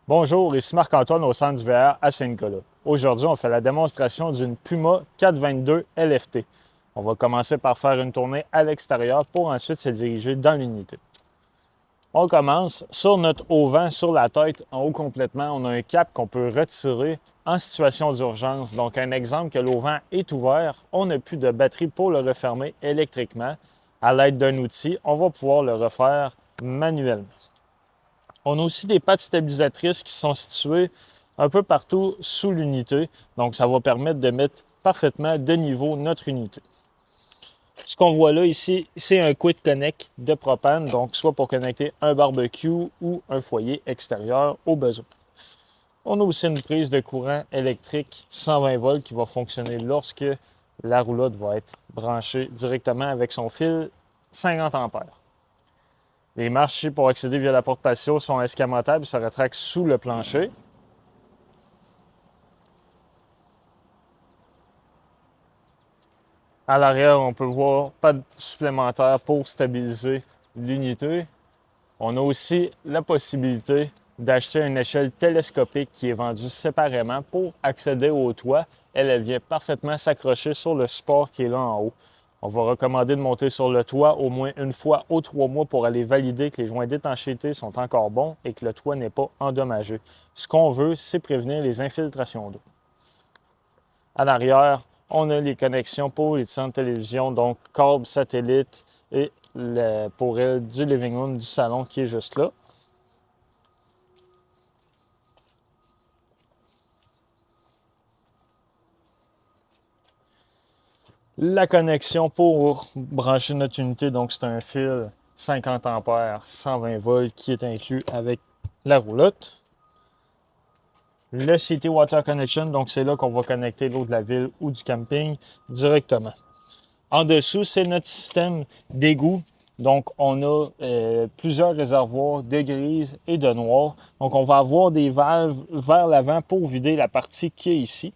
Bonjour, ici Marc-Antoine au centre du VR à Saint-Nicolas. Aujourd'hui, on fait la démonstration d'une Puma 422 LFT. On va commencer par faire une tournée à l'extérieur pour ensuite se diriger dans l'unité. On commence sur notre auvent, sur la tête, en haut complètement. On a un cap qu'on peut retirer en situation d'urgence. Donc, un exemple que l'auvent est ouvert, on n'a plus de batterie pour le refermer électriquement. À l'aide d'un outil, on va pouvoir le refaire manuellement. On a aussi des pattes stabilisatrices qui sont situées un peu partout sous l'unité. Donc, ça va permettre de mettre parfaitement de niveau notre unité. Ce qu'on voit là ici, c'est un Quick Connect de propane, donc soit pour connecter un barbecue ou un foyer extérieur au besoin. On a aussi une prise de courant électrique 120 volts qui va fonctionner lorsque la roulotte va être branchée directement avec son fil 50 ampères. Les marches ici pour accéder via la porte patio sont escamotables et se rétractent sous le plancher. À l'arrière, on peut voir pattes supplémentaires pour stabiliser l'unité. On a aussi la possibilité d'acheter une échelle télescopique qui est vendue séparément pour accéder au toit. Elle vient parfaitement s'accrocher sur le support qui est là en haut. On va recommander de monter sur le toit au moins une fois aux 3 mois pour aller valider que les joints d'étanchéité sont encore bons et que le toit n'est pas endommagé. Ce qu'on veut, c'est prévenir les infiltrations d'eau. À l'arrière, on a les connexions pour les différentes télévisions, donc câble, satellite et pour elle du living room, du salon qui est juste là. La connexion pour brancher notre unité, donc c'est un fil 50 ampères, 120 volts qui est inclus avec la roulotte. Le City Water Connection, donc c'est là qu'on va connecter l'eau de la ville ou du camping directement. En dessous, c'est notre système d'égout. Donc, on a plusieurs réservoirs de grise et de noir. Donc, on va avoir des valves vers l'avant pour vider la partie qui est ici.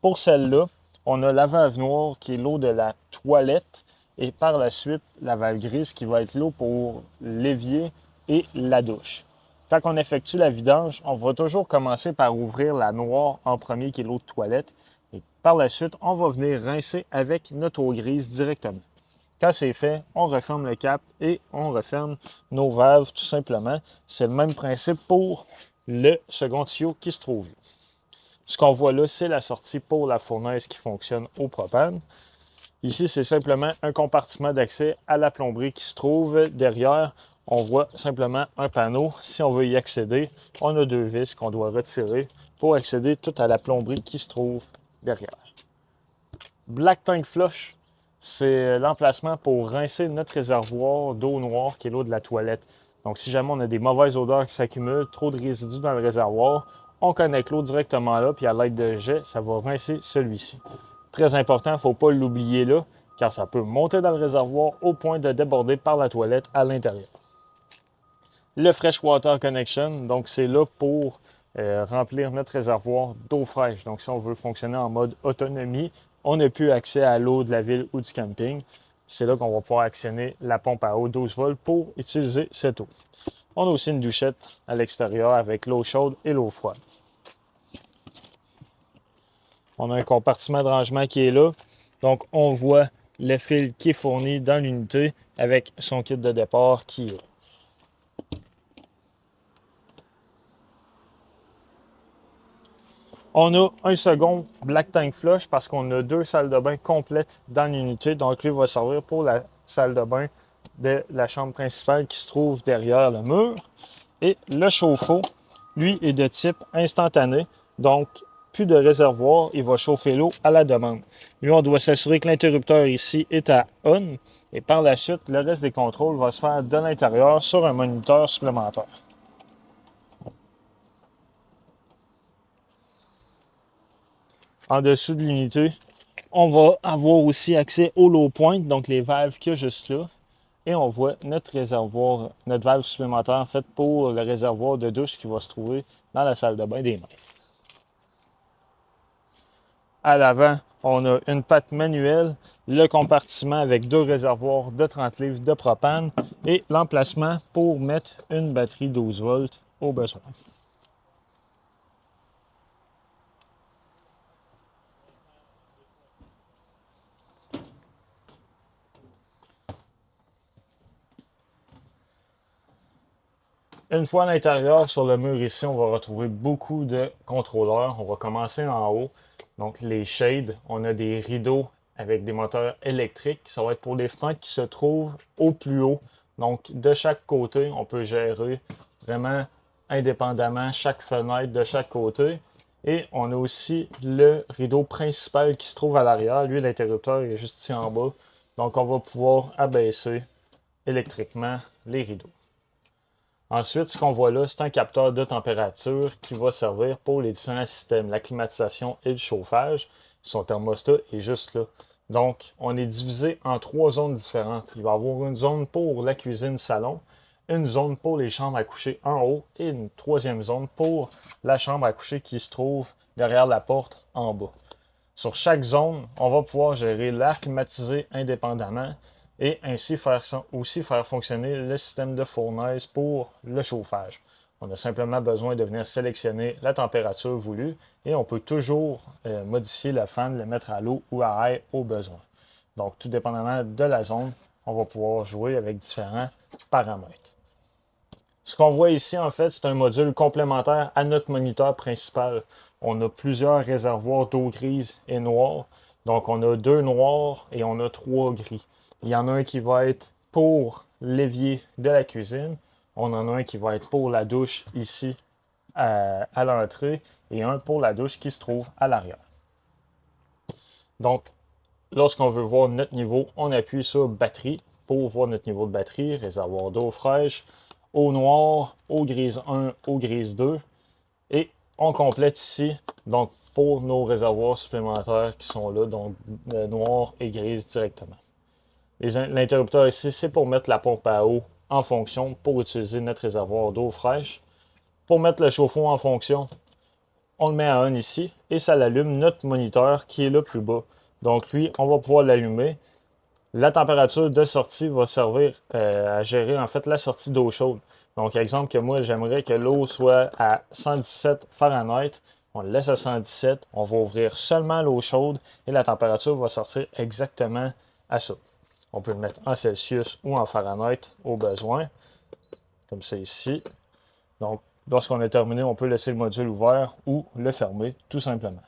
Pour celle-là, on a la valve noire qui est l'eau de la toilette et par la suite, la valve grise qui va être l'eau pour l'évier et la douche. Quand on effectue la vidange, on va toujours commencer par ouvrir la noire en premier qui est l'eau de toilette. Et par la suite, on va venir rincer avec notre eau grise directement. Quand c'est fait, on referme le cap et on referme nos valves tout simplement. C'est le même principe pour le second tuyau qui se trouve là. Ce qu'on voit là, c'est la sortie pour la fournaise qui fonctionne au propane. Ici, c'est simplement un compartiment d'accès à la plomberie qui se trouve derrière. On voit simplement un panneau. Si on veut y accéder, on a 2 vis qu'on doit retirer pour accéder tout à la plomberie qui se trouve derrière. Black Tank Flush, c'est l'emplacement pour rincer notre réservoir d'eau noire qui est l'eau de la toilette. Donc, si jamais on a des mauvaises odeurs qui s'accumulent, trop de résidus dans le réservoir, on connecte l'eau directement là, puis à l'aide de jet, ça va rincer celui-ci. Très important, il ne faut pas l'oublier là, car ça peut monter dans le réservoir au point de déborder par la toilette à l'intérieur. Le Freshwater Connection, donc c'est là pour remplir notre réservoir d'eau fraîche. Donc, si on veut fonctionner en mode autonomie, on n'a plus accès à l'eau de la ville ou du camping. C'est là qu'on va pouvoir actionner la pompe à eau 12 volts pour utiliser cette eau. On a aussi une douchette à l'extérieur avec l'eau chaude et l'eau froide. On a un compartiment de rangement qui est là. Donc, on voit le fil qui est fourni dans l'unité avec son kit de départ qui est là. On a un second Black Tank Flush parce qu'on a 2 salles de bain complètes dans l'unité. Donc, lui va servir pour la salle de bain de la chambre principale qui se trouve derrière le mur. Et le chauffe-eau, lui, est de type instantané. Donc, plus de réservoir, il va chauffer l'eau à la demande. Lui, on doit s'assurer que l'interrupteur ici est à on. Et par la suite, le reste des contrôles va se faire de l'intérieur sur un moniteur supplémentaire. En dessous de l'unité, on va avoir aussi accès au low point, donc les valves qu'il y a juste là. Et on voit notre réservoir, notre valve supplémentaire faite pour le réservoir de douche qui va se trouver dans la salle de bain des maîtres. À l'avant, on a une patte manuelle, le compartiment avec 2 réservoirs de 30 livres de propane et l'emplacement pour mettre une batterie 12 volts au besoin. Une fois à l'intérieur, sur le mur ici, on va retrouver beaucoup de contrôleurs. On va commencer en haut. Donc, les shades, on a des rideaux avec des moteurs électriques. Ça va être pour les fenêtres qui se trouvent au plus haut. Donc, de chaque côté, on peut gérer vraiment indépendamment chaque fenêtre de chaque côté. Et on a aussi le rideau principal qui se trouve à l'arrière. Lui, l'interrupteur est juste ici en bas. Donc, on va pouvoir abaisser électriquement les rideaux. Ensuite, ce qu'on voit là, c'est un capteur de température qui va servir pour les différents systèmes, la climatisation et le chauffage. Son thermostat est juste là. Donc, on est divisé en 3 zones différentes. Il va y avoir une zone pour la cuisine-salon, une zone pour les chambres à coucher en haut et une troisième zone pour la chambre à coucher qui se trouve derrière la porte en bas. Sur chaque zone, on va pouvoir gérer l'air climatisé indépendamment et ainsi aussi faire fonctionner le système de fournaise pour le chauffage. On a simplement besoin de venir sélectionner la température voulue et on peut toujours modifier le fan, le mettre à l'eau ou à air au besoin. Donc, tout dépendamment de la zone, on va pouvoir jouer avec différents paramètres. Ce qu'on voit ici, en fait, c'est un module complémentaire à notre moniteur principal. On a plusieurs réservoirs d'eau grise et noire. Donc, on a 2 noirs et on a 3 gris. Il y en a un qui va être pour l'évier de la cuisine. On en a un qui va être pour la douche ici à l'entrée et un pour la douche qui se trouve à l'arrière. Donc, lorsqu'on veut voir notre niveau, on appuie sur batterie pour voir notre niveau de batterie, réservoir d'eau fraîche, eau noire, eau grise 1, eau grise 2. Et on complète ici, donc pour nos réservoirs supplémentaires qui sont là, donc noir et grise directement. L'interrupteur ici, c'est pour mettre la pompe à eau en fonction pour utiliser notre réservoir d'eau fraîche. Pour mettre le chauffe-eau en fonction, on le met à on ici et ça l'allume notre moniteur qui est là plus bas. Donc lui, on va pouvoir l'allumer. La température de sortie va servir à gérer en fait la sortie d'eau chaude. Donc, exemple que moi, j'aimerais que l'eau soit à 117 Fahrenheit. On le laisse à 117. On va ouvrir seulement l'eau chaude et la température va sortir exactement à ça. On peut le mettre en Celsius ou en Fahrenheit au besoin, comme ça ici. Donc, lorsqu'on a terminé, on peut laisser le module ouvert ou le fermer, tout simplement.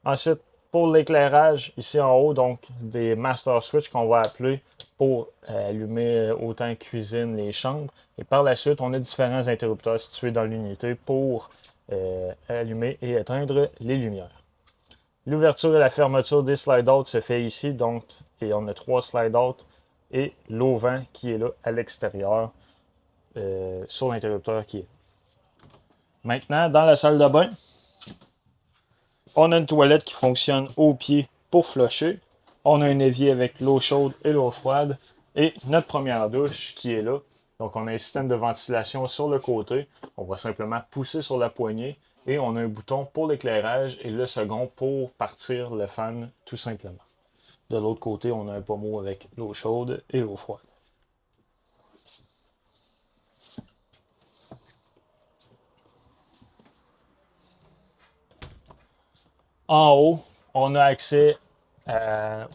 Ensuite, pour l'éclairage, ici en haut, donc des master switch qu'on va appeler pour allumer autant cuisine, les chambres. Et par la suite, on a différents interrupteurs situés dans l'unité pour allumer et éteindre les lumières. L'ouverture et la fermeture des slide-out se fait ici, donc, et on a 3 slide-out et l'auvent qui est là à l'extérieur sur l'interrupteur qui est. Maintenant, dans la salle de bain, on a une toilette qui fonctionne au pied pour flusher. On a un évier avec l'eau chaude et l'eau froide. Et notre première douche qui est là. Donc, on a un système de ventilation sur le côté. On va simplement pousser sur la poignée. Et on a un bouton pour l'éclairage et le second pour partir le fan tout simplement. De l'autre côté, on a un pommeau avec l'eau chaude et l'eau froide. En haut, on a accès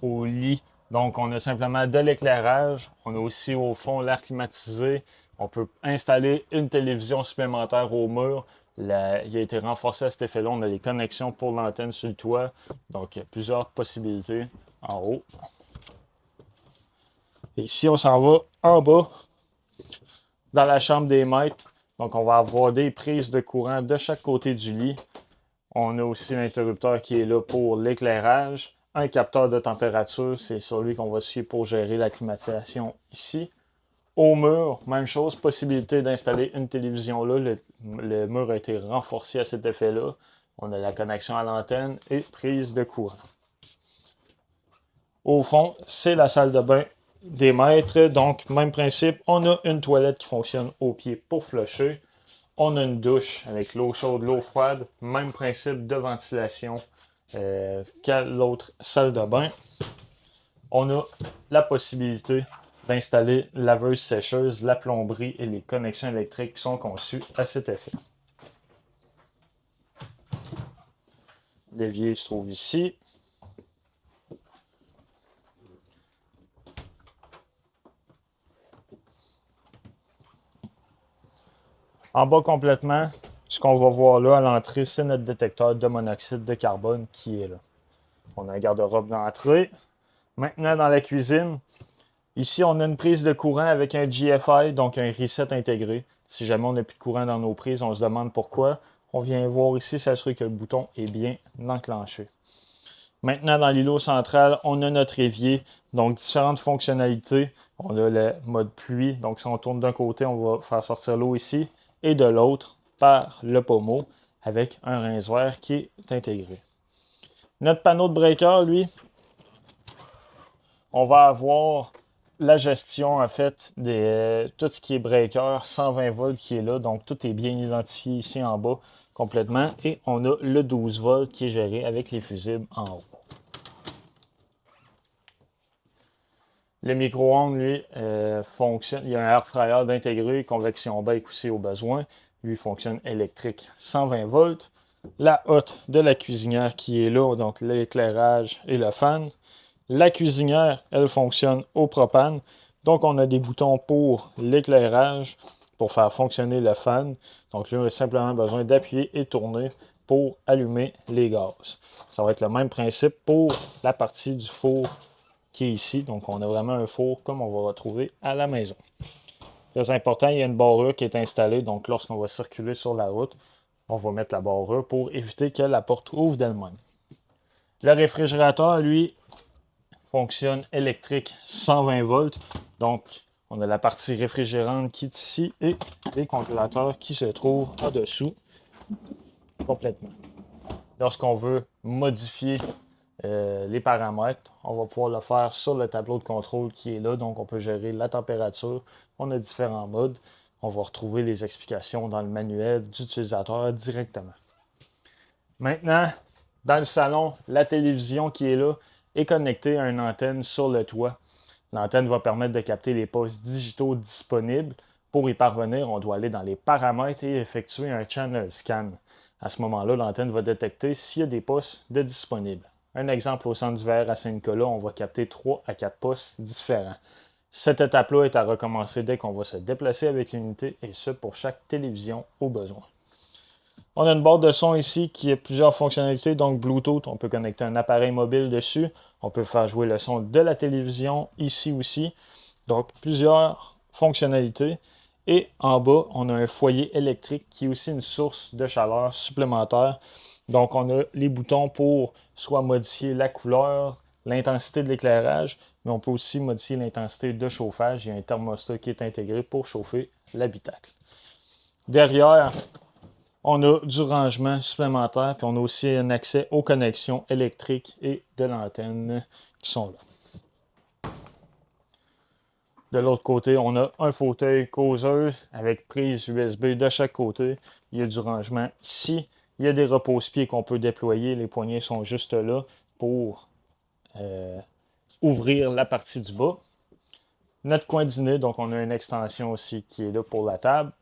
au lit. Donc, on a simplement de l'éclairage. On a aussi au fond l'air climatisé. On peut installer une télévision supplémentaire au mur. Il a été renforcé à cet effet-là. On a les connexions pour l'antenne sur le toit. Donc, il y a plusieurs possibilités en haut. Et si on s'en va en bas, dans la chambre des maîtres, donc on va avoir des prises de courant de chaque côté du lit. On a aussi l'interrupteur qui est là pour l'éclairage. Un capteur de température, c'est celui qu'on va suivre pour gérer la climatisation ici. Au mur, même chose, possibilité d'installer une télévision là. Le mur a été renforcé à cet effet-là. On a la connexion à l'antenne et prise de courant. Au fond, c'est la salle de bain des maîtres. Donc, même principe, on a une toilette qui fonctionne au pied pour flusher. On a une douche avec l'eau chaude, l'eau froide. Même principe de ventilation qu'à l'autre salle de bain. On a la possibilité d'installer laveuse sécheuse, la plomberie et les connexions électriques qui sont conçues à cet effet. L'évier se trouve ici. En bas complètement, ce qu'on va voir là à l'entrée, c'est notre détecteur de monoxyde de carbone qui est là. On a un garde-robe d'entrée. Maintenant, dans la cuisine, ici, on a une prise de courant avec un GFI, donc un reset intégré. Si jamais on n'a plus de courant dans nos prises, on se demande pourquoi. On vient voir ici, s'assurer que le bouton est bien enclenché. Maintenant, dans l'îlot central, on a notre évier, donc différentes fonctionnalités. On a le mode pluie, donc si on tourne d'un côté, on va faire sortir l'eau ici, et de l'autre, par le pommeau, avec un rinçoir qui est intégré. Notre panneau de breaker, lui, on va avoir la gestion, en fait, de tout ce qui est breaker, 120 volts qui est là. Donc, tout est bien identifié ici en bas complètement. Et on a le 12 volts qui est géré avec les fusibles en haut. Le micro-ondes, lui, fonctionne. Il y a un air fryer d'intégré, convection bake aussi au besoin. Lui, fonctionne électrique, 120 volts. La hotte de la cuisinière qui est là, donc l'éclairage et le fan. La cuisinière, elle fonctionne au propane. Donc, on a des boutons pour l'éclairage, pour faire fonctionner le fan. Donc, là, on a simplement besoin d'appuyer et tourner pour allumer les gaz. Ça va être le même principe pour la partie du four qui est ici. Donc, on a vraiment un four comme on va retrouver à la maison. Très important, il y a une barrure qui est installée. Donc, lorsqu'on va circuler sur la route, on va mettre la barrure pour éviter que la porte ouvre d'elle-même. Le réfrigérateur, lui, fonctionne électrique 120 volts. Donc, on a la partie réfrigérante qui est ici et les congélateurs qui se trouvent en-dessous complètement. Lorsqu'on veut modifier les paramètres, on va pouvoir le faire sur le tableau de contrôle qui est là. Donc, on peut gérer la température. On a différents modes. On va retrouver les explications dans le manuel d'utilisateur directement. Maintenant, dans le salon, la télévision qui est là est connectée à une antenne sur le toit. L'antenne va permettre de capter les postes digitaux disponibles. Pour y parvenir, on doit aller dans les paramètres et effectuer un channel scan. À ce moment-là, l'antenne va détecter s'il y a des postes de disponibles. Un exemple au centre d'hiver à Saint-Nicolas, on va capter 3 à 4 postes différents. Cette étape-là est à recommencer dès qu'on va se déplacer avec l'unité et ce pour chaque télévision au besoin. On a une boîte de son ici qui a plusieurs fonctionnalités, donc Bluetooth, on peut connecter un appareil mobile dessus, on peut faire jouer le son de la télévision ici aussi, donc plusieurs fonctionnalités. Et en bas, on a un foyer électrique qui est aussi une source de chaleur supplémentaire. Donc on a les boutons pour soit modifier la couleur, l'intensité de l'éclairage, mais on peut aussi modifier l'intensité de chauffage. Il y a un thermostat qui est intégré pour chauffer l'habitacle. Derrière, on a du rangement supplémentaire, puis on a aussi un accès aux connexions électriques et de l'antenne qui sont là. De l'autre côté, on a un fauteuil causeuse avec prise USB de chaque côté. Il y a du rangement ici. Il y a des repose-pieds qu'on peut déployer. Les poignées sont juste là pour ouvrir la partie du bas. Notre coin dîner, donc on a une extension aussi qui est là pour la table.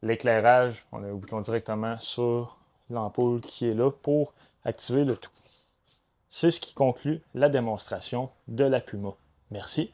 L'éclairage, on a un bouton directement sur l'ampoule qui est là pour activer le tout. C'est ce qui conclut la démonstration de la Puma. Merci.